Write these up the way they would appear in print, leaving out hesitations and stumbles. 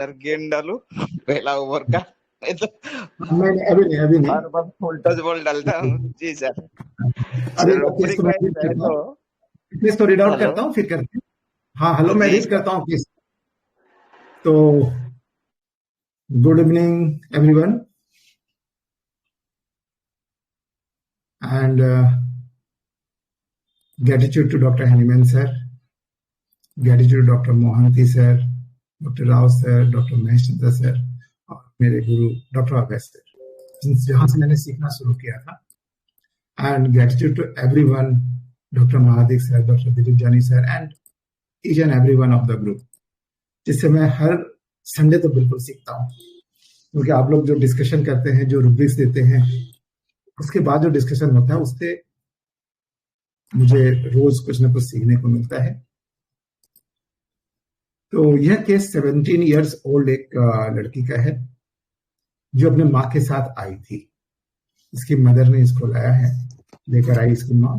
Sir game डालू पहला over का। मैं तो नहीं, अभी नहीं, अभी नहीं। हर बार फुल टच बॉल डालता हूँ जी सर। अभी सर मैं केस ओपनिंग तो मैं मैच रीड है करता तो। हूँ। केस तो रीड आउट हेलो। करता हूँ, फिर करते हैं। हाँ, हेलो, मैं जी रीड सर। करता हूँ केस। तो good evening everyone, and gratitude to Dr. Haniman sir, gratitude to Dr. Mohanty sir, Dr. Rao sir, Dr. Mahesh Chandra sir, और मेरे गुरु डॉक्टर अभय सर, जहाँ से मैंने सीखना शुरू किया था। And gratitude to everyone, doctor Mahadik sir, doctor Dilip Jani sir, and each and every one of the group, जिससे मैं हर संडे तो बिल्कुल सीखता हूँ। क्योंकि आप लोग जो डिस्कशन करते हैं, जो रुब्रिक्स देते हैं, उसके बाद जो डिस्कशन होता है, उससे मुझे रोज कुछ ना कुछ सीखने को मिलता है। तो यह केस 17 इयर्स ओल्ड एक लड़की का है, जो अपने माँ के साथ आई थी। इसकी मदर ने इसको लाया है, लेकर आई इसकी माँ।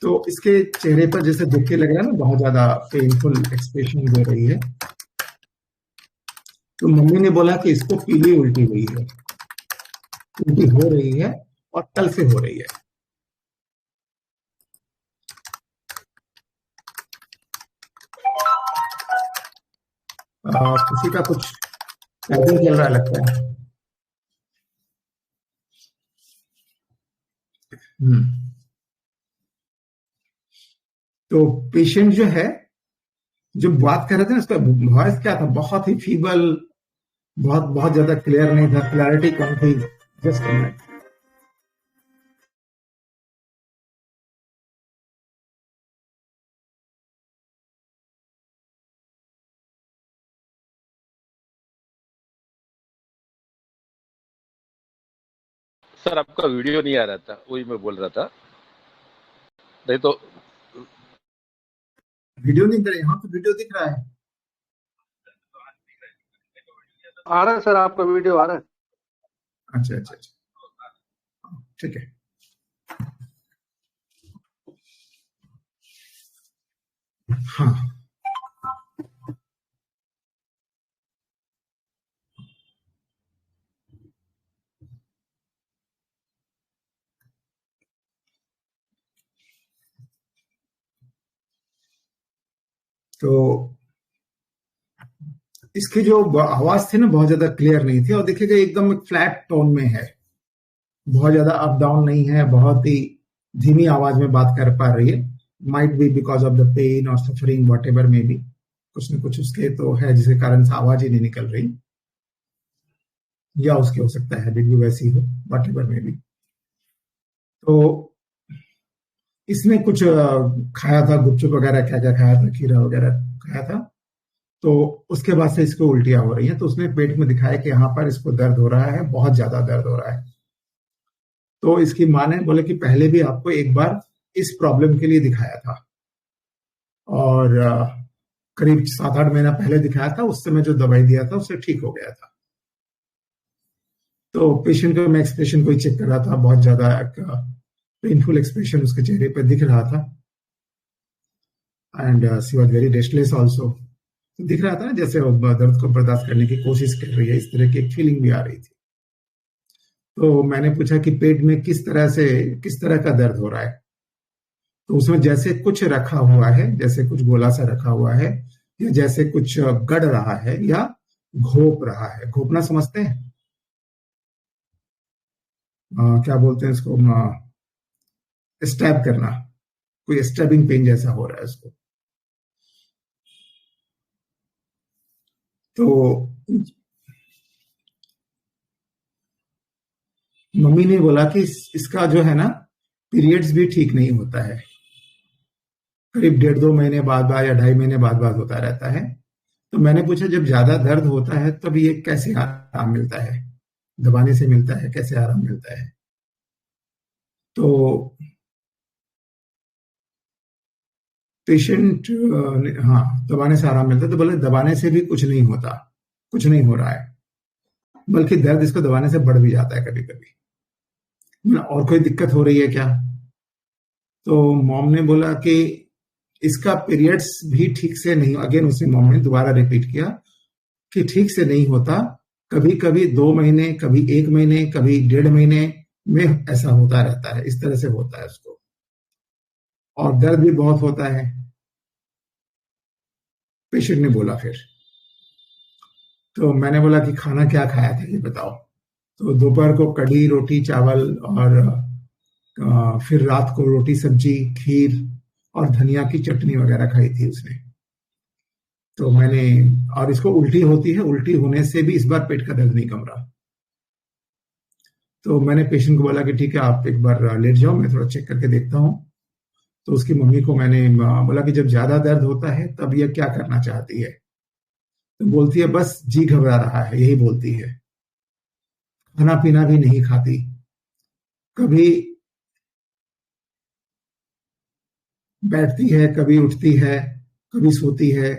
तो इसके चेहरे पर जैसे देख के लग रहा है ना, बहुत ज्यादा पेनफुल एक्सप्रेशन दे रही है। तो मम्मी ने बोला कि इसको पीली उल्टी हुई है, उल्टी हो रही है और कल से हो रही है। किसी का कुछ टाइपिंग चल रहा लगता है। तो पेशेंट जो है, जो बात कर रहे थे ना, उसका वॉइस क्या था, बहुत ही फीबल, बहुत बहुत ज्यादा क्लियर नहीं था, क्लैरिटी कम थी। Just a minute. सर आपका वीडियो नहीं आ रहा था, वही मैं बोल रहा था। नहीं तो वीडियो नहीं करे, यहाँ तो वीडियो दिख रहा है। आ रहा है सर, आपका वीडियो आ रहा है। अच्छा अच्छा अच्छा, ठीक है। हाँ, तो इसकी जो आवाज थी ना, बहुत ज्यादा क्लियर नहीं थी, और देखिएगा एकदम फ्लैट टोन में है, बहुत ज्यादा अप डाउन नहीं है, बहुत ही धीमी आवाज में बात कर पा रही है। Might be because of the pain और suffering, whatever may be, कुछ न कुछ उसके तो है जिसके कारण से आवाज ही नहीं निकल रही, या उसके हो सकता है हैबिट भी वैसी हो, वॉट एवर मे बी। तो इसने कुछ खाया था, गुपचुप वगैरह क्या क्या खाया था, खीरा वगैरह खाया था। तो उसके बाद से इसको उल्टियां हो रही हैं। तो उसने पेट में दिखाया कि यहाँ पर इसको दर्द हो रहा है, बहुत ज्यादा दर्द हो रहा है। तो इसकी माँ ने बोले कि पहले भी आपको एक बार इस प्रॉब्लम के लिए दिखाया था, और करीब 7-8 महीना पहले दिखाया था। उस समय जो दवाई दिया था उससे ठीक हो गया था। तो पेशेंट का मैं एक्सप्रेशन को ही चेक कर रहा था, बहुत ज्यादा पेनफुल एक्सप्रेशन उसके चेहरे पर दिख रहा था, and she was very restless also. दिख रहा था ना, जैसे वो दर्द को बर्दाश्त करने की कोशिश कर रही है, इस तरह की एक फीलिंग भी आ रही थी। तो मैंने पूछा कि पेट में किस तरह का दर्द हो रहा है। तो उसमें जैसे कुछ रखा हुआ है, जैसे कुछ गोला सा रखा हुआ है, या जैसे कुछ गड़ रहा है, या घोप रहा है। घोपना समझते हैं? क्या बोलते हैं इसको, स्टैब करना, कोई स्टैबिंग पेन जैसा हो रहा है उसको। तो मम्मी ने बोला कि इसका जो है ना, पीरियड्स भी ठीक नहीं होता है, करीब 1.5-2 महीने बाद बाद या 2.5 महीने बाद बाद होता रहता है। तो मैंने पूछा, जब ज्यादा दर्द होता है तब ये कैसे आराम मिलता है, दबाने से मिलता है, कैसे आराम मिलता है? तो पेशेंट, हाँ, दबाने से आराम मिलता है। तो बोले दबाने से भी कुछ नहीं होता, कुछ नहीं हो रहा है, बल्कि दर्द इसको दबाने से बढ़ भी जाता है कभी कभी। और कोई दिक्कत हो रही है क्या? तो मॉम ने बोला कि इसका पीरियड्स भी ठीक से नहीं। अगेन उसने, मॉम ने दोबारा रिपीट किया, कि ठीक से नहीं होता, कभी कभी 2 महीने, कभी 1 महीने, कभी 1.5 महीने में ऐसा होता रहता है, इस तरह से होता है उसको, और दर्द भी बहुत होता है। पेशेंट ने बोला फिर, तो मैंने बोला कि खाना क्या खाया था ये बताओ। तो दोपहर को कढ़ी रोटी चावल, और फिर रात को रोटी सब्जी खीर और धनिया की चटनी वगैरह खाई थी उसने। तो मैंने, और इसको उल्टी होती है, उल्टी होने से भी इस बार पेट का दर्द नहीं कम रहा। तो मैंने पेशेंट को बोला कि ठीक है आप एक बार लेट जाओ, मैं थोड़ा चेक करके देखता हूँ। तो उसकी मम्मी को मैंने बोला कि जब ज्यादा दर्द होता है तब ये क्या करना चाहती है। तो बोलती है बस जी घबरा रहा है, यही बोलती है। खाना पीना भी नहीं खाती, कभी बैठती है, कभी उठती है, कभी सोती है,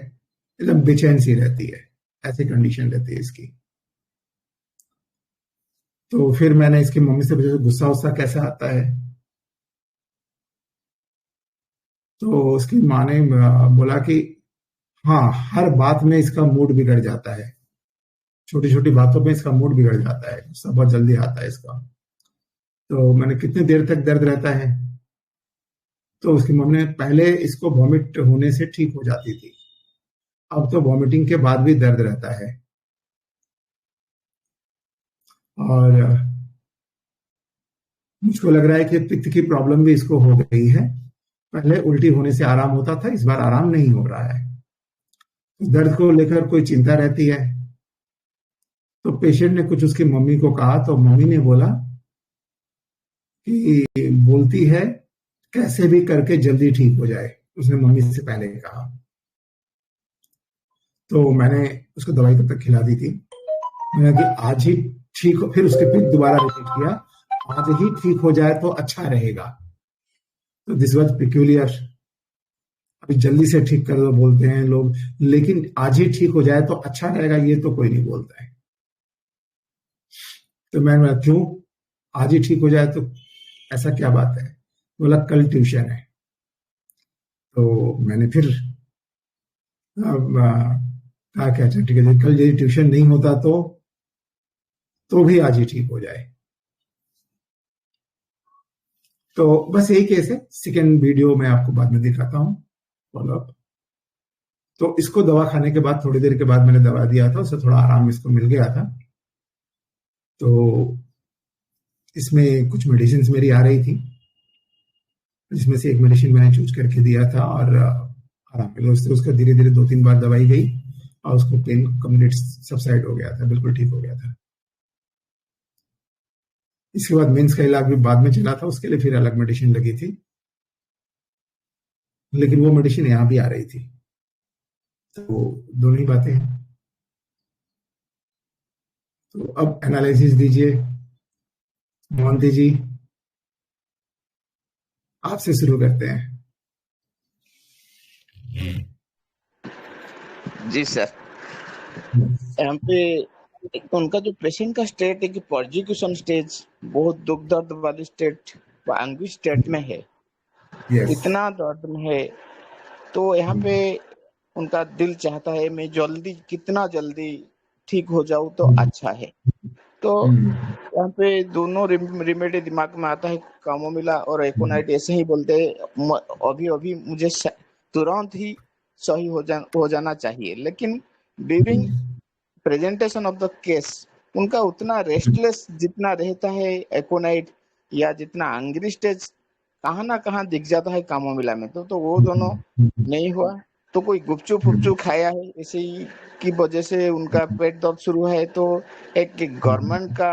एकदम बेचैन सी रहती है, ऐसी कंडीशन रहती है इसकी। तो फिर मैंने इसकी मम्मी से पूछा गुस्सा उस्सा कैसा आता है। तो उसकी माँ ने बोला कि हाँ, हर बात में इसका मूड बिगड़ जाता है, छोटी छोटी बातों में इसका मूड बिगड़ जाता है, गुस्सा बहुत जल्दी आता है इसका। तो मैंने कितनी देर तक दर्द रहता है। तो उसकी मम्मी ने, पहले इसको वॉमिट होने से ठीक हो जाती थी, अब तो वॉमिटिंग के बाद भी दर्द रहता है। और मुझको लग रहा है कि पित्त की प्रॉब्लम भी इसको हो गई है। पहले उल्टी होने से आराम होता था, इस बार आराम नहीं हो रहा है। दर्द को लेकर कोई चिंता रहती है। तो पेशेंट ने कुछ उसकी मम्मी को कहा, तो मम्मी ने बोला कि बोलती है कैसे भी करके जल्दी ठीक हो जाए, उसने मम्मी से पहले कहा। तो मैंने उसको दवाई तब तक खिला दी थी। मैंने कि आज ही ठीक हो, फिर उसके फिर दोबारा रिपीट किया, आज ही ठीक हो जाए तो अच्छा रहेगा। तो दिस वाज पिक्यूलियर, अभी जल्दी से ठीक कर दो बोलते हैं लोग, लेकिन आज ही ठीक हो जाए तो अच्छा रहेगा ये तो कोई नहीं बोलता है। तो मैंने क्यों आज ही ठीक हो जाए, तो ऐसा क्या बात है। बोला कल ट्यूशन है। तो मैंने फिर कहा क्या, अच्छा ठीक है, कल यदि ट्यूशन नहीं होता तो भी आज ही ठीक हो जाए। तो बस यही केस है। सेकेंड वीडियो मैं आपको बाद में दिखाता हूँ, फॉलोअप। तो इसको दवा खाने के बाद थोड़ी देर के बाद मैंने दवा दिया था, उससे थोड़ा आराम इसको मिल गया था। तो इसमें कुछ मेडिसिन मेरी आ रही थी, जिसमें से एक मेडिसिन मैंने चूज करके दिया था, और आराम मिला उससे। उसका धीरे धीरे 2-3 बार दवाई गई और उसको पेन कंप्लीट सबसाइड हो गया था, बिल्कुल ठीक हो गया था। इसके बाद मेंस का इलाज भी बाद में चला था, उसके लिए फिर अलग मेडिसिन लगी थी, लेकिन वो मेडिसिन यहाँ भी आ रही थी। तो दोनों ही बातें हैं। तो अब एनालिसिस दीजिए मोहंती जी, आपसे शुरू करते हैं। जी सर। यहाँ पे उनका जो पेशेंट का स्टेट है कि परसिक्यूशन स्टेज, बहुत दुख दर्द वाली स्टेट, एंग्विश स्टेट में है, यस, इतना दर्द में है। तो यहाँ पे उनका दिल चाहता है मैं जल्दी, कितना जल्दी ठीक हो जाऊं तो अच्छा है। तो यहाँ पे दोनों रेमेडी दिमाग में आता है, कामोमिला और एकोनाइट। ऐसे ही बोलते हैं अभी अभी मुझे तुरंत ही सही हो जाना चाहिए, लेकिन during presentation of the case उनका उतना रेस्टलेस जितना रहता है एकोनाइट, या जितना एंग्री स्टेज कहाँ ना कहाँ दिख जाता है कामोमिला में। तो वो दोनों नहीं हुआ। तो कोई गुपचुप फुपचुप खाया है इसी की वजह से उनका पेट दर्द शुरू है। तो एक गवर्नमेंट का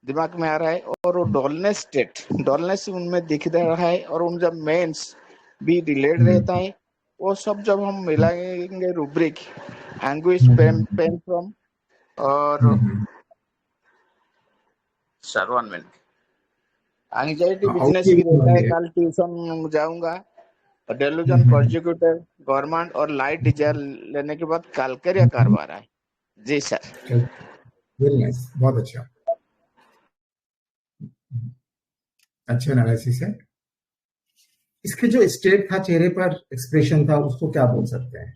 दिमाग में आ रहा है, और वो डॉलनेस स्टेट, डॉलनेस उनमें दिख रहा है, और उन जब मेंस भी डिलेड रहता है, वो सब जब हम मिलाएंगे रूब्रिक एंग्विश पेन फ्रॉम और सर्वन मिनट एंजाइटी बिजनेस भी रहता है, कल ट्यूशन जाऊंगा, डेलूजन प्रोसिक्यूटर गवर्नमेंट और लाइट डिजायर लेने के बाद कालकरिया कारवार है। जी सर। वेरी नाइस, बहुत अच्छा, अच्छा एनालिसिस है। इसके जो स्टेट था, चेहरे पर एक्सप्रेशन था, उसको क्या बोल सकते हैं।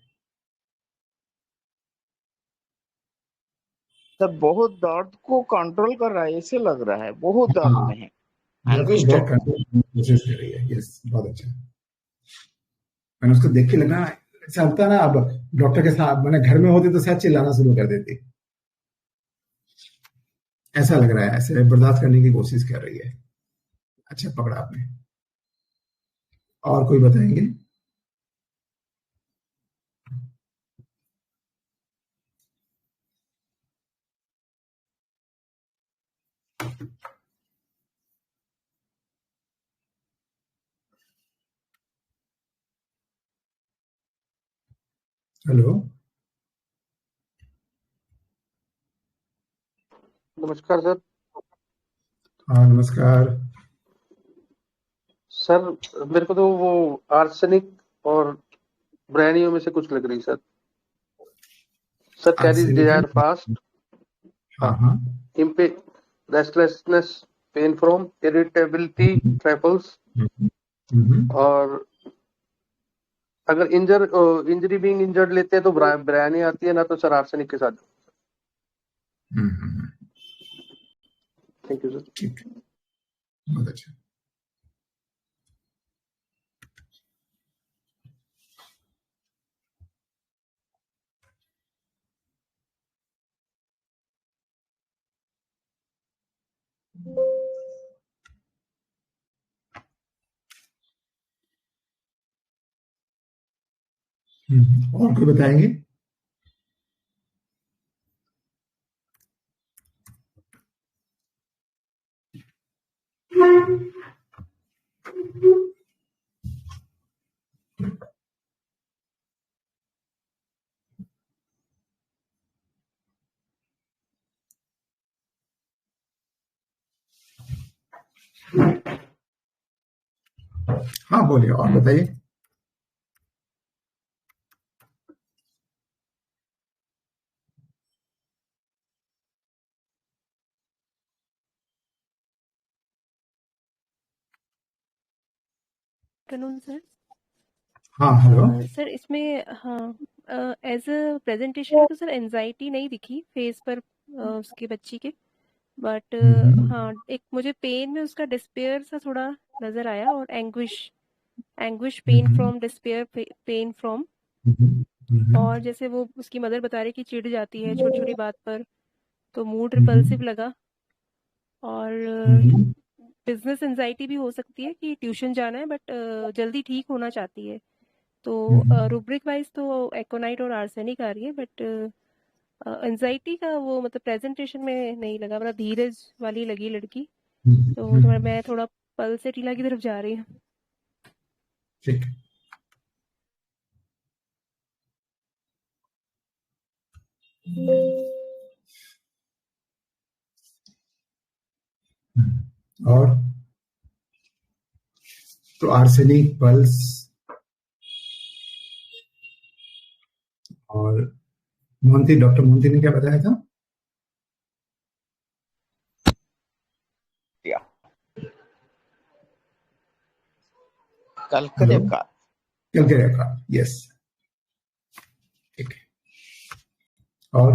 सर बहुत दर्द को कंट्रोल कर रहा है, ऐसे लग रहा है बहुत दर्द हाँ, में है, दर्द को एंग्विश बहुत टाइप का। कंट्रोल करने की कोशिश कर रही है। यस, बहुत अच्छा। मैंने उसको देख के लगा ऐसा होता ना, अब डॉक्टर के साथ मैंने घर में होती तो शायद चिल्लाना शुरू कर देती। ऐसा लग रहा है, ऐसे बर्दाश्त करने की कोशिश कर रही है। अच्छा पकड़ा आपने। और कोई बताएंगे? हेलो, नमस्कार सर। हाँ नमस्कार। सर मेरे को तो वो आर्सेनिक और ब्रैनियो में से कुछ लग रही sir. Sir carries arsenic desire and, fast. हाँ हाँ। हाँ, इम्पे रेस्टलेसनेस, पेन फ्रॉम इरिटेबिलिटी, ट्रैपल्स। और अगर इंजरी बीइंग इंजर्ड लेते हैं तो ब्रैनी आती है, ना तो सर आर्सेनिक के साथ। Thank you sir. ठीक है, बहुत अच्छा। और कोई बताएंगे? हाँ बोलिए, और बताइए। Afternoon sir. हाँ हेलो। सर इसमें हाँ एज अ प्रेजेंटेशन में तो सर एनजाइटी नहीं दिखी फेस पर उसके बच्ची के, बट हाँ एक मुझे पेन में उसका डिस्पेयर सा थोड़ा नजर आया, और anguish anguish pain from despair pain from. और जैसे वो उसकी मदर बता रही कि चिढ़ जाती है छोटी छोटी बात पर, तो मूड रिपल्सिव लगा। और बिजनेस एंजाइटी भी हो सकती है कि ट्यूशन जाना है बट जल्दी ठीक होना चाहती है। तो रूब्रिक वाइज तो एकोनाइट और आर्सेनिक आ रही है, बट एंजाइटी का वो मतलब प्रेजेंटेशन में नहीं लगा, मतलब धीरज वाली लगी लड़की। तो थोड़ा मैं थोड़ा पल से टीला की तरफ जा रही हूँ। ठीक। और तो आर्सेनिक, पल्स और मोहंती, डॉक्टर मोहंती ने क्या बताया था? हेलो, कलकरे का। कैलकेरिया का, यस। ठीक है। और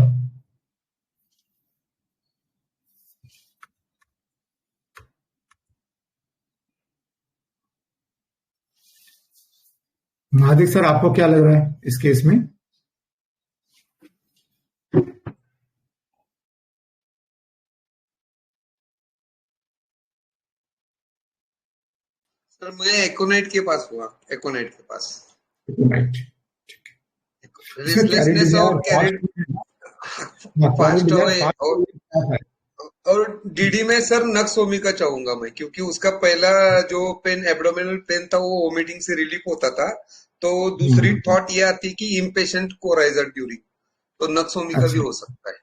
महादिक सर, आपको क्या लग रहा है इस केस में? सर मैं एकोनाइट के पास हुआ, एकोनाइट के पास राइट, ठीक है। इसमें कैरी रेस्टलेसनेस और डिजायर कैरिड फास्ट फास्ट और डीडी में सर नक्सोमी का चाहूंगा मैं, क्योंकि उसका पहला जो पेन एब्डोमिनल पेन था वो वोमिटिंग से रिलीफ होता था। तो दूसरी थॉट ये आती कि इम्पेशेंट कोराइजर ड्यूरिंग, तो नक्सोमी का भी अच्छा, हो सकता है।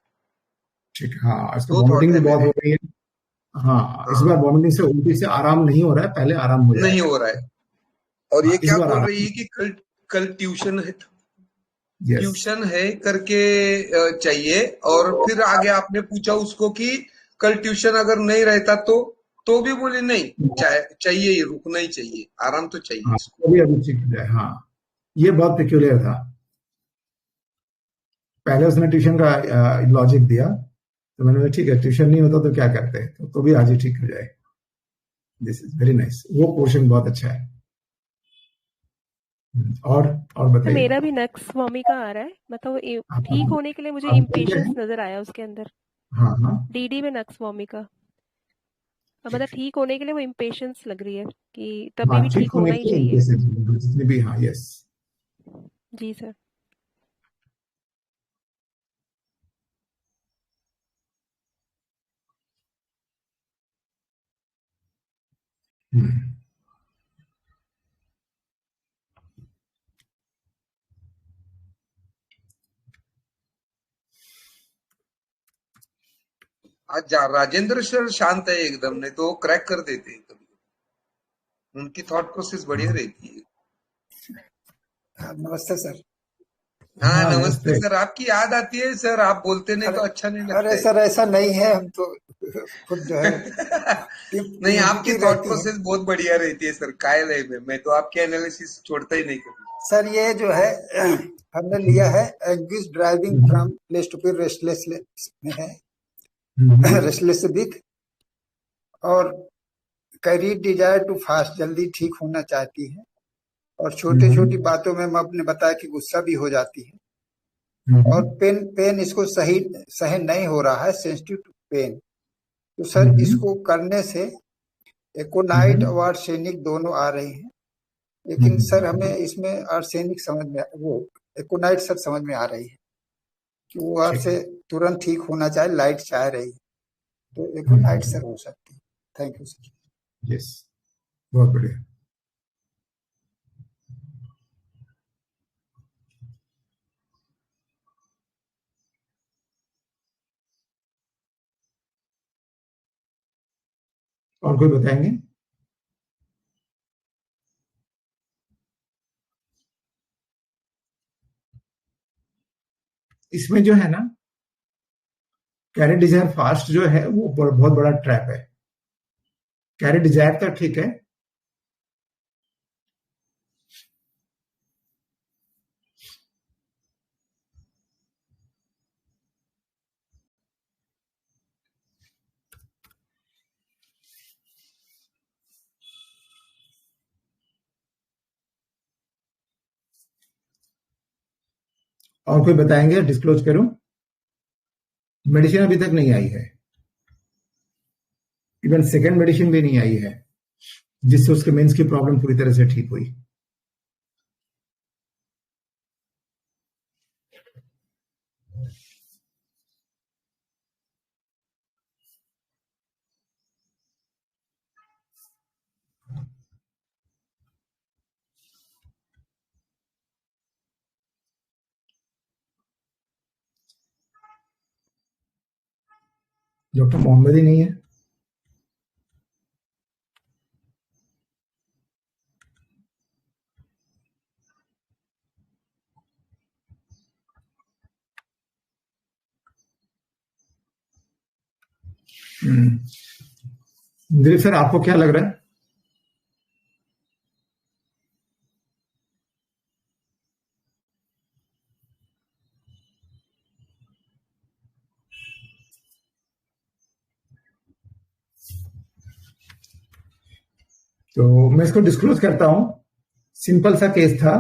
ठीक है। हाँ, इसमें दो थॉट वॉमिटिंग है भी बहुत मेरे। हो रही है। हाँ, इस हाँ, बार वॉमिटिंग से, उल्टी से आराम नहीं हो रहा है, पहले आराम हो नहीं जाएगा। हो रहा है। और ये हाँ, इस क्या बार बोल रही आराम। है कि कल कल ट्यूशन है, यस, ट्यूशन है करके चाहिए। और फिर आगे आपने पूछा उसको कि कल ट्यूशन अगर नहीं रहता तो भी बोले नहीं, चाहिए ही, रुकना ही चाहिए, आराम तो चाहिए हाँ, इसको। तो भी अभी ठीक हो जाए। हाँ, ये बहुत पेक्यूलियर था। पहले उसने ट्यूशन का लॉजिक दिया, तो मैंने बोला ठीक है, ट्यूशन नहीं होता तो क्या करते हैं, तो भी आज ही ठीक हो जाए। दिस इज वेरी नाइस, वो पोर्शन बहुत अच्छा है। और तो बताइए। मेरा भी नक्स वॉमिका आ रहा है, मतलब ठीक होने के लिए मुझे आपका क्या इम्पेशंस है? नजर आया उसके अंदर। हाँ हाँ डीडी में नक्स वॉमिका, मतलब ठीक। ठीक होने के लिए वो इम्पेशंस लग रही है कि तभी हाँ भी ठीक ठीक होने होना ही के चाहिए। जितने भी, हाँ यस। जी सर। हम्म। आज राजेंद्र सर शांत है एकदम, नहीं तो वो क्रैक कर देते हैं कभी। उनकी थॉट प्रोसेस बढ़िया रहती है। नमस्ते सर। हाँ हाँ नमस्ते नमस्ते। सर, आपकी याद आती है सर, आप बोलते नहीं अरे तो अच्छा नहीं अरे लगता सर, ऐसा नहीं है, हम तो खुद जो है है। नहीं, आपकी इम्यूनिटी थॉट रहती है। प्रोसेस बहुत बढ़िया रहती है सर, कायल है मैं तो आपके एनालिसिस छोड़ता ही नहीं कभी। सर ये जो है हमने लिया है anguish driving from place to place, restless में है, रेस्टलेस वीक, और कैरी डिजायर टू फास्ट, जल्दी ठीक होना चाहती है, और छोटी छोटी बातों में आपने बताया कि गुस्सा भी हो जाती है, और पेन पेन इसको सही सहन नहीं हो रहा है, सेंसिटिव टू पेन। तो सर इसको करने से एकोनाइट और आर्सेनिक दोनों आ रहे हैं, लेकिन सर हमें इसमें आर्सेनिक समझ में, वो एकोनाइट सर समझ में आ रही है कि वो आपसे तुरंत ठीक होना चाहे, लाइट चाह रही है, तो एकोनाइट सर हो सकती है। Thank you sir. यस, बहुत बढ़िया। और कोई बताएंगे? इसमें जो है ना, कैरी डिजायर फास्ट जो है वो बहुत बड़ा ट्रैप है। कैरी डिजायर तो ठीक है, और कोई बताएंगे? डिस्क्लोज करूं? मेडिसिन अभी तक नहीं आई है, इवन सेकेंड मेडिसिन भी नहीं आई है जिससे उसके मेंस की प्रॉब्लम पूरी तरह से ठीक हुई। डॉक्टर मोहम्मद ही नहीं है। दिलीप सर, आपको क्या लग रहा है? तो मैं इसको डिस्क्लोज करता हूं। सिंपल सा केस था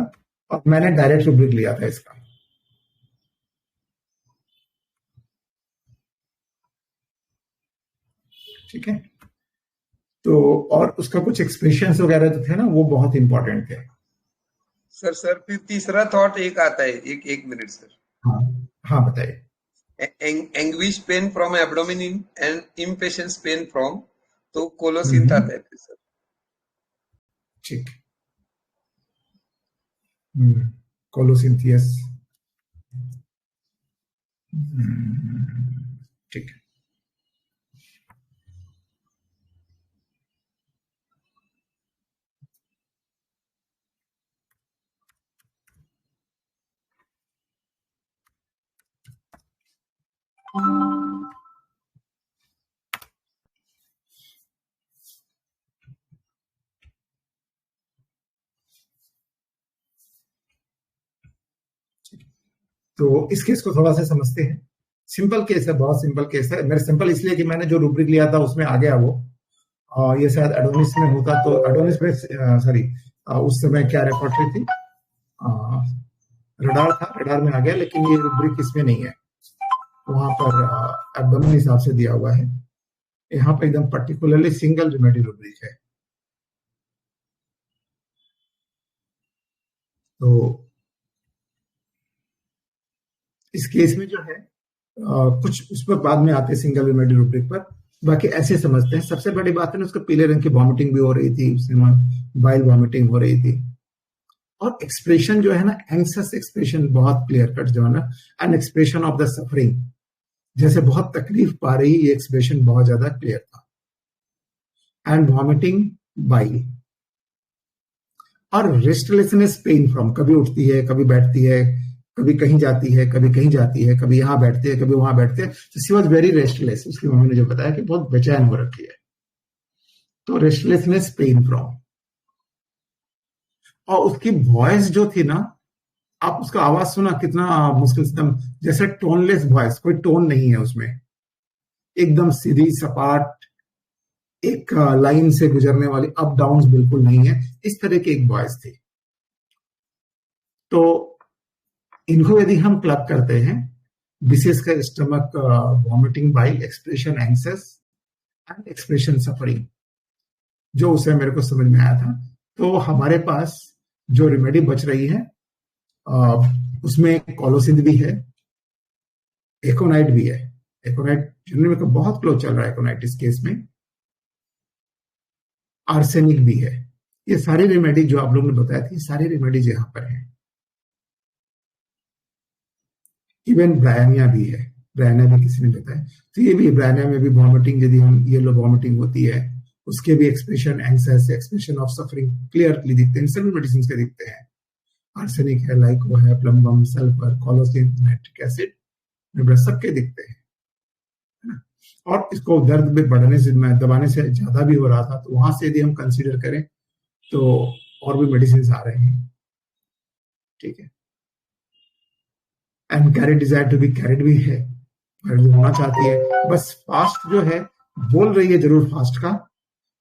और मैंने डायरेक्ट रुब्रिक लिया था इसका। ठीक है, तो और उसका कुछ एक्सप्रेशंस वगैरह जो थे ना वो बहुत इंपॉर्टेंट थे। सर फिर तीसरा थॉट एक आता है, एक मिनट सर। हाँ हाँ बताइए। Anguish pain from abdomen in and impatience pain from, तो कोलोसिंथ आता है फिर सर। ठीक। कोलोसिंथियस। ठीक है। तो इस केस को थोड़ा सा समझते हैं। सिंपल केस है, बहुत सिंपल केस है। मेरे सिंपल इसलिए कि मैंने जो रूब्रिक लिया था उसमें आ गया वो, और ये शायद एडोनिस में होता तो एडोनिस में सॉरी उस समय क्या रेपॉर्टरी थी, रडार था, रडार में आ गया, लेकिन ये रूब्रिक इसमें नहीं है, वहां पर एब्डोमेन हिसाब से दिया हुआ है। यहाँ पे एकदम पर्टिकुलरली सिंगल रेमेडी रूब्रिक है। तो इस केस में जो है कुछ उस पर बाद में आते सिंगल रेमेडी रूब्रिक पर, बाकी ऐसे समझते हैं। सबसे बड़ी बात है ना, उसको पीले रंग की वॉमिटिंग भी हो रही थी, उसमें बाइल वॉमिटिंग हो रही थी, और एक्सप्रेशन जो है ना, एंग्सियस एक्सप्रेशन बहुत क्लियर कट जो है ना, an expression of the suffering, जैसे बहुत तकलीफ पा रही, ये एक्सप्रेशन बहुत ज्यादा क्लियर था। एंड वॉमिटिंग, बाइल, और रेस्टलेसनेस, पेन फ्रॉम, कभी उठती है, कभी बैठती है, कभी कहीं जाती है, कभी कहीं जाती है, कभी यहां बैठती है, कभी वहां बैठती है। तो शी वॉज वेरी रेस्टलेस। उसकी मम्मी ने जो बताया कि बहुत बेचैन हो रखी है। तो रेस्टलेसनेस, पेन फ्रॉम, और उसकी वॉइस जो थी ना, आप उसका आवाज सुना कितना मुश्किल से, जैसे टोनलेस वॉइस, कोई टोन नहीं है उसमें, एकदम सीधी सपाट, एक लाइन से गुजरने वाली, अप डाउन बिल्कुल नहीं है, इस तरह की एक वॉइस थी। तो इनको यदि हम क्लब करते हैं, विशेष कर stomach vomiting, bile, expression anxious and expression suffering, जो उसे मेरे को समझ में आया था, तो हमारे पास जो रेमेडी बच रही है उसमें कोलोसिड भी है, एकोनाइट भी है। एकोनाइट जनरली में बहुत क्लोज चल रहा है एकोनाइट इस केस में, आर्सेनिक भी है। ये सारी रेमेडी जो आप लोगों ने बताया थी, सारी रेमेडीज यहाँ पर है। इवन ब्रायनिया भी है, ब्रायनिया भी किसी ने बताया, तो ये भी ब्रायनिया में भी वॉमिटिंग, यदि हम येलो वॉमिटिंग होती है, उसके भी expression anxiety, expression of suffering clearly दिखते हैं, सभी मेडिसिन के दिखते हैं। आर्सेनिक है, लाइको है, प्लम्बम, सल्फर, कोलोसिन, नाइट्रिक एसिड, सबके दिखते हैं। और इसको दर्द में बढ़ने से, दबाने से ज्यादा भी हो रहा था, तो वहां से यदि हम कंसीडर करें तो और भी मेडिसिन आ रहे हैं, ठीक है। And carried, desire to be carried भी है, होना चाहती है, बस फास्ट जो है बोल रही है जरूर फास्ट का।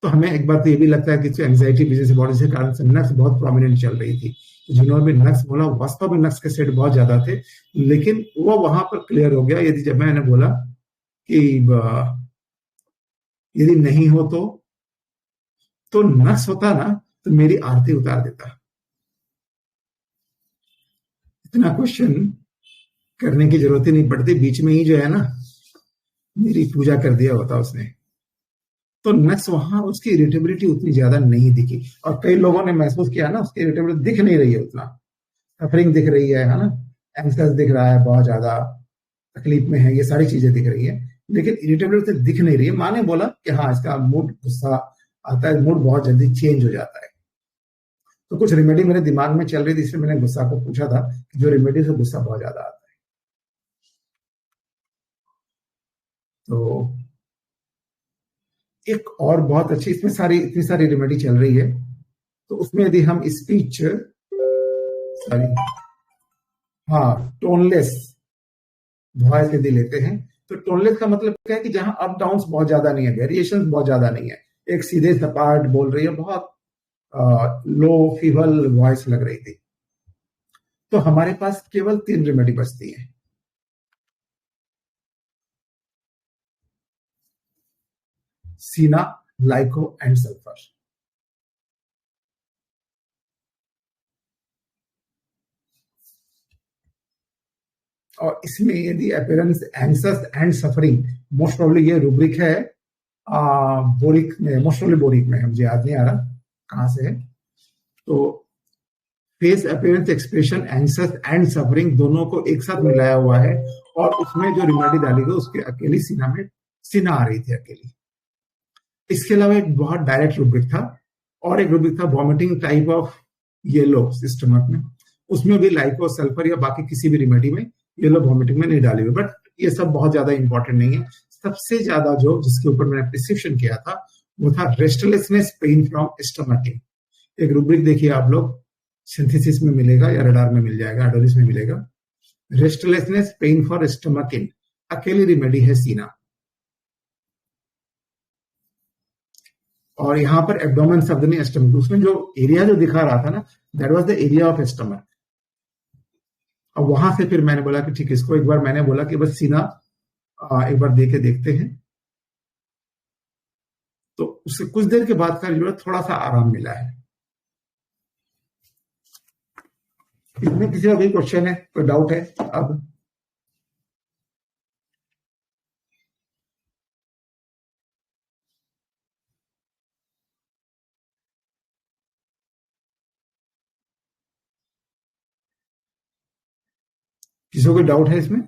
तो हमें एक बार तो ये भी लगता है कि एंजाइटी बिजनेस बॉडी से कारण से नक्स बहुत प्रोमिनेंट चल रही थी, तो जिन्होंने भी नक्स बोला, वास्तव में नक्स के सेट बहुत ज्यादा थे, लेकिन वो वहां पर क्लियर हो गया। यदि जब मैंने बोला कि यदि नहीं हो तो नक्स होता ना, तो मेरी आरती उतार देता। इतना क्वेश्चन करने की जरूरत ही नहीं पड़ती, बीच में ही जो है ना मेरी पूजा कर दिया होता उसने। तो नक्स वहां उसकी इरिटेबिलिटी उतनी ज्यादा नहीं दिखी, और कई लोगों ने महसूस किया ना उसकी इरिटेबिलिटी दिख नहीं रही है उतना, सफरिंग दिख रही है ना, एंग्जाइटी दिख रहा है, बहुत ज्यादा तकलीफ में है, ये सारी चीजें दिख रही है, लेकिन इरिटेबिलिटी दिख नहीं रही है। माँ ने बोला कि हाँ इसका मूड, गुस्सा आता है, मूड बहुत जल्दी चेंज हो जाता है। तो कुछ रेमेडी मेरे दिमाग में चल रही थी, इसलिए मैंने गुस्सा को पूछा था कि जो रेमेडी से गुस्सा बहुत ज्यादा आता है। तो एक और बहुत अच्छी, इसमें इतनी सारी रेमेडी चल रही है, तो उसमें यदि हम स्पीच, टोनलेस वॉइस यदि लेते हैं, तो टोनलेस का मतलब क्या है कि जहां अप डाउन बहुत ज्यादा नहीं है, वेरिएशन बहुत ज्यादा नहीं है, एक सीधे सपाट बोल रही है, बहुत लो फीबल वॉइस लग रही थी। तो हमारे पास केवल 3 रेमेडी बचती है। सीना, लाइको एंड सल्फर। और इसमें यदि appearance, anxious and suffering, most probably ये रूब्रिक है बोरिक में, मोस्ट प्रोबेबली बोरिक में, मुझे याद नहीं आ रहा कहां से है। तो face appearance, expression, anxious and suffering दोनों को एक साथ मिलाया हुआ है, और उसमें जो रेमेडी डाली गई उसके अकेली सीना आ रही थी अकेली। इसके अलावा एक बहुत डायरेक्ट रूब्रिक था, और एक रूब्रिक था vomiting type of yellow stomach में, उसमें भी लाइको, सल्फर या बाकी किसी भी रेमेडी में येलो वॉमिटिंग में नहीं डाली हुई। बट ये सब बहुत ज्यादा इंपॉर्टेंट नहीं है। सबसे ज्यादा जो जिसके ऊपर मैंने प्रिस्क्रिप्शन किया था वो था रेस्टलेसनेस, पेन फ्रॉम स्टमकिंग। एक रूब्रिक देखिए आप लोग, सिंथेसिस में मिलेगा या रडार में मिल जाएगा, एडोनिस में मिलेगा। रेस्टलेसनेस, पेन फॉर स्टमकिंग अकेली रेमेडी है सीना। और यहाँ पर एब्डोमेन शब्द नहीं स्टमक, उसमें जो एरिया जो दिखा रहा था ना, that was the area of stomach. और वहां से फिर मैंने बोला कि ठीक है, इसको एक बार मैंने बोला कि बस सीना एक बार देके देखते हैं। तो उससे कुछ देर के बाद का जो है थोड़ा सा आराम मिला है। इसमें किसी का कोई क्वेश्चन है, कोई डाउट है? अब किसी को कोई डाउट है इसमें?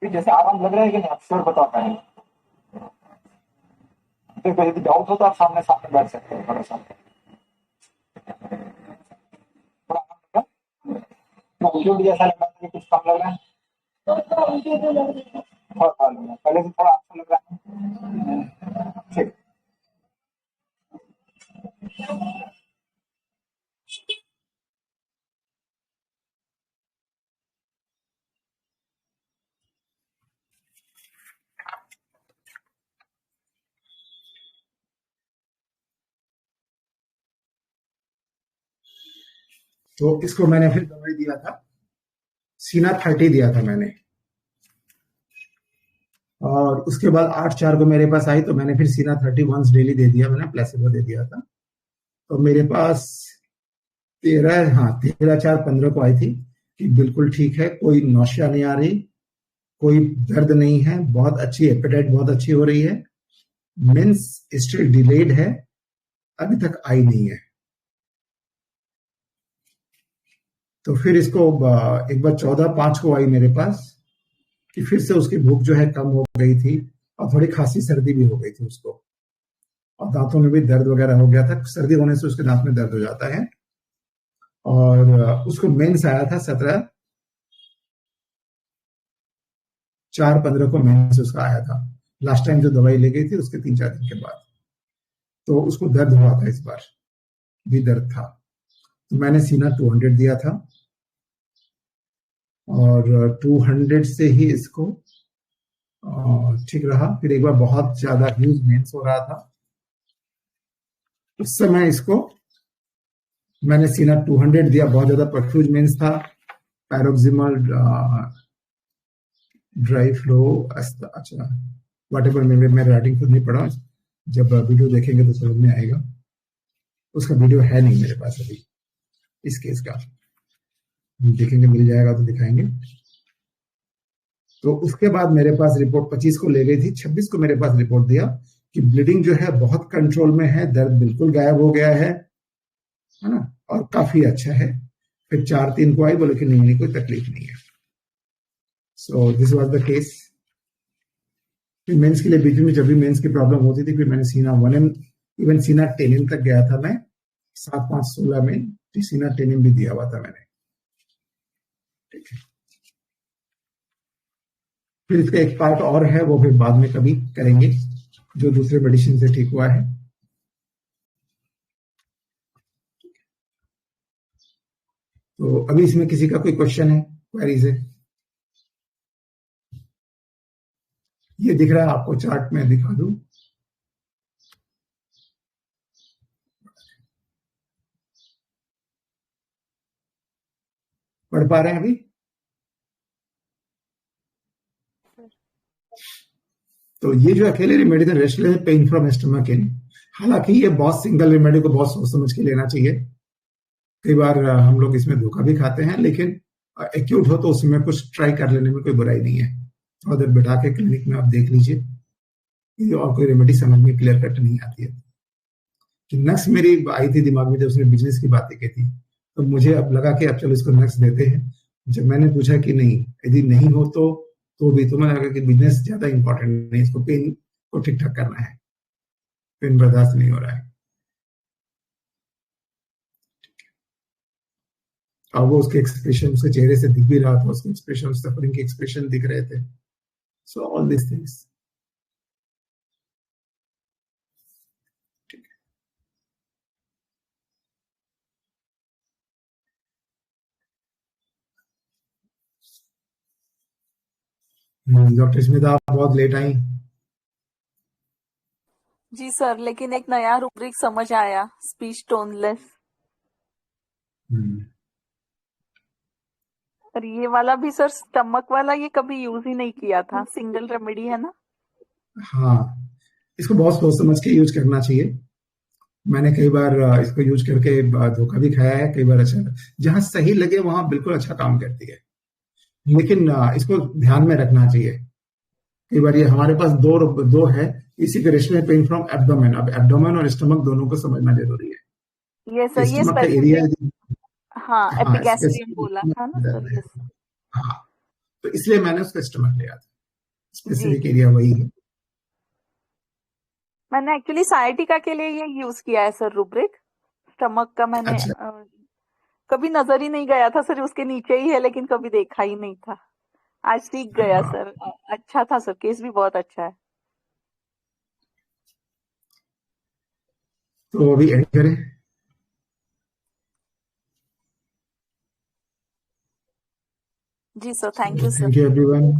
जैसे आराम लग रहा है कि नहीं, आप श्योर बताता है। देखो यदि डाउट हो तो आप सामने सामने बैठ सकते हो, थोड़ा सा थोड़ा आराम लग रहा है, तो उल्टी जैसा लग रहा है कि कुछ कम लग रहा है, थोड़ा लग रहा है, पहले से थोड़ा अच्छा लग रहा है। ठीक, तो इसको मैंने फिर दवाई दिया था, सीना 30 दिया था मैंने। और उसके बाद 8/4 को मेरे पास आई, तो मैंने फिर सीना 30 वंस डेली दे दिया, मैंने प्लेसिबो दे दिया था। तो मेरे पास 13/4/15 को आई थी कि बिल्कुल ठीक है, कोई नौशिया नहीं आ रही, कोई दर्द नहीं है, बहुत अच्छी एपेटाइट बहुत अच्छी हो रही है, मेंस स्टिल डिलेड है, अभी तक आई नहीं है। तो फिर इसको एक बार 14/5 को आई मेरे पास कि फिर से उसकी भूख जो है कम हो गई थी और थोड़ी खांसी सर्दी भी हो गई थी उसको, और दांतों में भी दर्द वगैरह हो गया था। सर्दी होने से उसके दांत में दर्द हो जाता है। और उसको मेंस आया था 17/4/15 को मेंस उसका आया था, लास्ट टाइम जो दवाई ले गई थी उसके 3-4 दिन के बाद। तो उसको दर्द हुआ था, इस बार भी दर्द था। तो मैंने सीना 200 दिया था, और 200 से ही इसको ठीक रहा। फिर एक बार बहुत ज्यादा ह्यूज मेंस हो रहा था, उस समय इसको मैंने सीना 200 दिया, बहुत ज्यादा परफ्यूज मेंस था, पैरोक्सिमल ड्राई फ्लो, अच्छा वट एवर, मैं राइटिंग खुद नहीं पढ़ा, जब वीडियो देखेंगे तो समझ में आएगा। उसका वीडियो है नहीं मेरे पास अभी इस केस का, देखेंगे मिल जाएगा तो दिखाएंगे। तो उसके बाद मेरे पास रिपोर्ट 25 को ले गई थी, 26 को मेरे पास रिपोर्ट दिया कि ब्लीडिंग जो है बहुत कंट्रोल में है, दर्द बिल्कुल गायब हो गया है ना, और काफी अच्छा है। फिर 4/3 को आई, बोले कि नहीं कोई तकलीफ नहीं है। So this was the case. फिर मेंस के लिए बीच में जब भी मेंस की प्रॉब्लम होती थी, फिर मैंने सीना 1M, इवन सीना 10M तक गया था मैं, 7/5/16 में सीना 10M भी दिया हुआ था मैंने। ठीक है, फिर इसका एक पार्ट और है, वो फिर बाद में कभी करेंगे, जो दूसरे मेडिसिन से ठीक हुआ है। तो अभी इसमें किसी का कोई क्वेश्चन है, क्वेरीज है? ये दिख रहा है आपको चार्ट में, दिखा दूं? पढ़ पा रहे हैं अभी? तो ये जो अकेले रेमेडी था, restless pain from stomach in, हालांकि ये बहुत सिंगल रेमेडी को बहुत सोच समझ के लेना चाहिए। कई बार हम लोग इसमें धोखा भी खाते हैं, लेकिन एक्यूट हो तो उसमें कुछ ट्राई कर लेने में कोई बुराई नहीं है। थोड़ा देर बैठा के क्लिनिक में आप देख लीजिए, और कोई रेमेडी समझ में क्लियर कट नहीं आती है। कि नक्स मेरी आई थी दिमाग में जब उसने बिजनेस की बातें की थी, तो मुझे अब लगा कि अब चलो इसको नक्स देते हैं। जब मैंने पूछा कि नहीं, यदि नहीं हो तो भी, तो मैंने लगा कि बिजनेस ज्यादा इंपॉर्टेंट नहीं, इसको पेन को ठीक ठाक करना है, पेन बर्दाश्त नहीं हो रहा है। और वो उसके एक्सप्रेशन उसके चेहरे से दिख भी रहा था, उसके एक्सप्रेशन सफरिंग के एक्सप्रेशन दिख रहे थे. So all this things. Doctor Smita, आप बहुत लेट आई. जी सर, लेकिन एक नया रूब्रिक समझ आया, स्पीच टोनलेस. और ये वाला भी सर, स्टमक वाला, ये कभी यूज ही नहीं किया था. सिंगल रेमेडी है ना? हाँ, इसको बहुत सोच समझ के यूज करना चाहिए. मैंने कई बार इसको यूज करके धोखा भी खाया है, कई बार अच्छा, जहां सही लगे वहां बिल्कुल अच्छा काम करती है. लेकिन इसको ध्यान में रखना चाहिए. कई बार ये हमारे पास दो है, इसी के रेशनल पेन फ्रॉम एब्डोमेन. अब एब्डोमेन और स्टमक दोनों को समझना जरूरी है. ये सर, ये स्टमक का एरिया, हाँ, एपिगैस्ट्रियम बोला था ना सर. यस. हाँ, तो इसलिए मैंने उसका स्टमक लिया था. स्पेसिफिक एरिया वही है. मैंने एक्चुअली साइटिका के लिए ये यूज किया है सर रूब्रिक. स्टमक का मैंने कभी नजर ही नहीं गया था सर, उसके नीचे ही है, लेकिन कभी देखा ही नहीं था. आज सीख गया सर. अच्छा था सर, केस भी बहुत अच्छा है. तो अभी एंड करें. जी sir, thank you sir. Thank you everyone.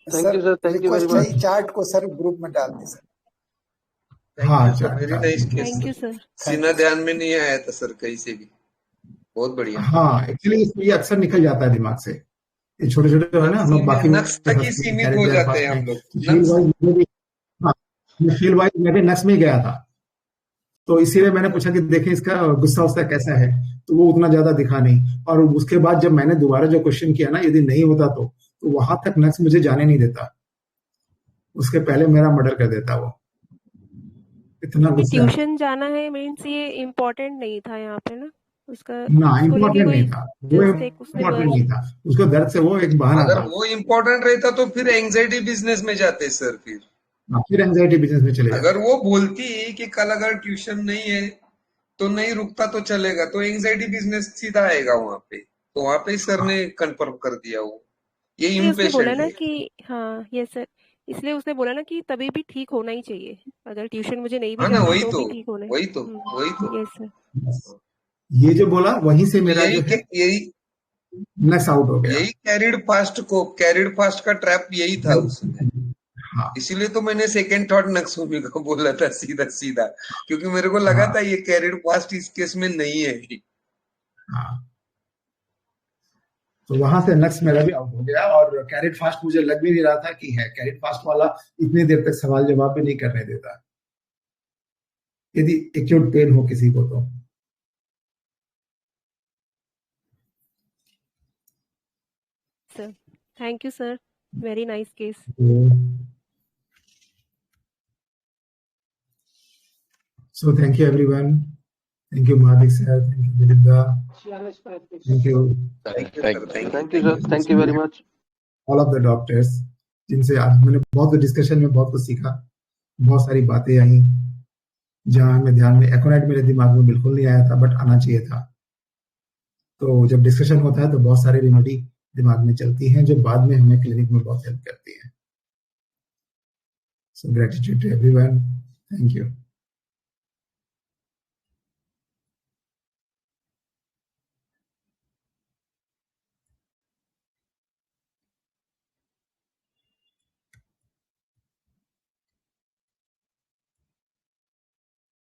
Thank you sir, thank you very much. Chart को सर ग्रुप में डाल दें सर. हाँ, very nice case. Thank you sir. सीना ध्यान में नहीं आया था सर कहीं से भी. बहुत बढ़िया. हाँ, एक्चुअली ये अक्सर निकल जाता है दिमाग से. ये छोटे छोटे जो है ना, हम लोग बाकी नक्श तक ही सीमित हो जाते हैं हम लोग. फील वाइज मैं भी नक्श में गया था, तो इसीलिए मैंने पूछा कि देखें इसका गुस्सा उसका कैसा है, तो वो उतना ज्यादा दिखा नहीं. और उसके बाद जब मैंने दोबारा जो क्वेश्चन किया ना, यदि नहीं होता तो वहां तक नक्श मुझे जाने नहीं देता. उसके पहले मेरा मर्डर कर देता वो. इतना गुस्सा. ट्यूशन जाना है मींस ये इम्पोर्टेंट नहीं था यहाँ पे ना उसका. ना, इम्पोर्टेंट नहीं था. वो इम्पोर्टेंट नहीं था. उसको दर्द से वो एक बहाना था. अगर वो इम्पोर्टेंट रहता तो फिर एंजाइटी बिजनेस में जाते सर. फिर एंजाइटी बिजनेस में चले जाते. अगर वो बोलती कि कल अगर ट्यूशन नहीं है तो नहीं रुकता तो चलेगा, तो एंजाइटी बिजनेस सीधा आएगा वहां पे. तो वहां पे सर ने कंफर्म कर दिया वो ये इम्पेशेंट बोला ना है. कि हाँ ये सर, इसलिए उसने बोला ना कि तभी भी ठीक होना ही चाहिए. अगर ट्यूशन मुझे नहीं भी जाना वही तो तो भी ठीक होना है. वही तो यस सर. ये जो बोला वहीं से मेरा जो है यही नक्स आउट हो गया. यही कैरिड फास्ट का ट्रैप यही था उसमें. इसीलिए तो मैंने सेकेंड थॉट नक्सोमी को बोला था सीधा, क्योंकि मेरे को लगा था ये कैरिड फास्ट इस केस में नहीं है. तो वहां से नक्स मेरा भी आउट हो गया. और कैरिड फास्ट मुझे लग भी नहीं रहा था कि है. कैरिड फास्ट वाला इतनी देर तक सवाल जवाब भी नहीं करने देता यदि एक्यूट पेन हो किसी को तो. Sir thank you sir, very nice case. So thank you everyone. Thank you Mahadik sir. Thank you Virinda. Thank you. Thank you sir. Thank you very much. All of the doctors, जिनसे आज मैंने बहुत discussion में बहुत कुछ सीखा. बहुत सारी बातें आई जहां हमें ध्यान में एकोनाइट मेरे दिमाग में बिल्कुल नहीं आया था, बट आना चाहिए था. तो जब डिस्कशन होता है तो बहुत सारी रेमेडी दिमाग में चलती हैं जो बाद में हमें क्लिनिक में बहुत हेल्प करती हैं. So gratitude to everyone. Thank you.